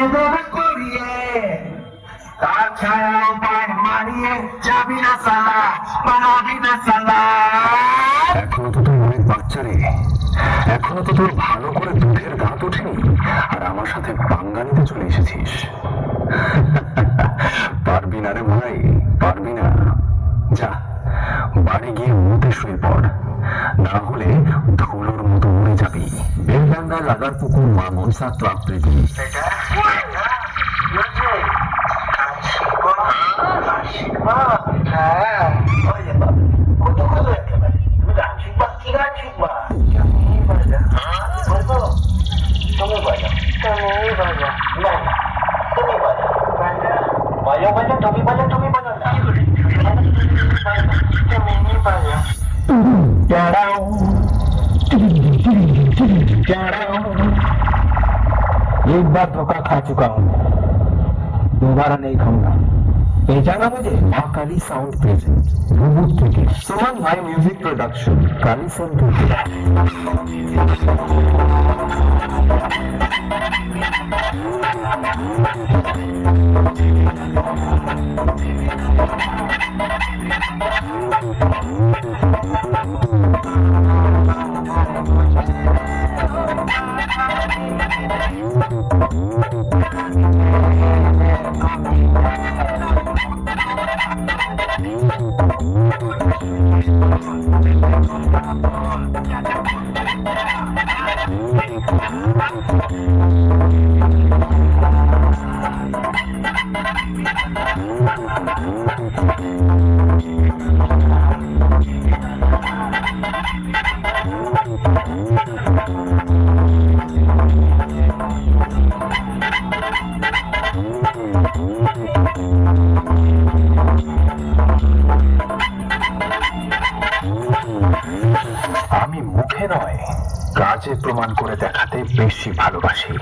এভাবে করিয়ে তার ছায়া পায় মারিয়ে যাবি না সালা পারাবি না সালা। এখনো তো তুই অনেক বাচ্চা রে, এখনো তো তোর ভালো করে দুধের দাঁত ওঠেনি আর আমার সাথে পাঙ্গা নিতে চলে এসেছিস। পারবি না রে ভাই, পারবি না। যা বাড়ি গিয়ে মুতে শুয়ে পড়, না হলে ধুলোর মতো উড়ে যাবি। বেলডাঙ্গা লাগার পুকুর মা মনসা ক্লাব প্রেজেন্ট। एक बार धोखा खा चुका हूँ, दोबारा नहीं खाऊंगा। पहचाना मुझे? महाकाली साउंड प्रेजेंट भूभूत থেকে सुमन भाई म्यूजिक प्रोडक्शन কালিসন থেকে আমি মুখে নয় কাজে প্রমাণ করে দেখাতে বেশি ভালোবাসি।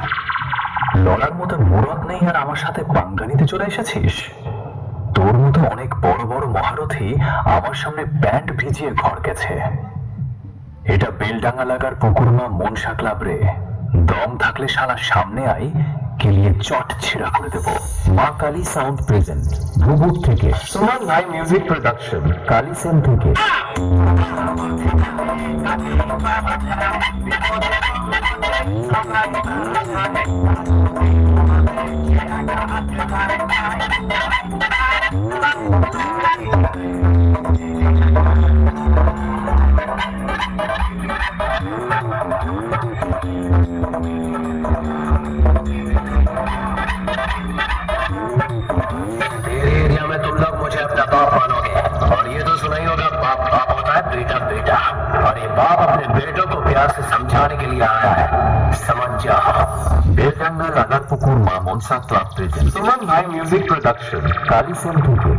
লড়ার মতো মোড়ক নেই আর আমার সাথে পাঙ্গা নিতে চলে এসেছিস। তোর মতো অনেক বড় বড় মহারথী আমার সামনে প্যান্ট ভিজিয়ে ঘর গেছে। এটা বেলডাঙ্গা লাগার পুকুরমা মনসা ক্লাব রে। দম থাকলে শালা সামনে আই, কেলিয়ে চট ছিঁড়া করে দেব। মা কালী সাউন্ড প্রেজেন্ট ভূভূত থেকে सुमन भाई म्यूजिक प्रोडक्शन কালিসেন থেকে एरिया में तुम लोग मुझे अपना बाप मानोगे और ये तो सुना ही होगा बाप बाप होता है बेटा बेटा, और ये बाप अपने बेटों को प्यार से समझाने के लिए आया है, समझ जाओ। বেলডাঙ্গা লাগার পুকুর মা মনসা ক্লাব প্রেজেন্ট सुमन भाई म्यूजिक प्रोडक्शन কালিসেন থেকে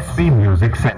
SB Music Center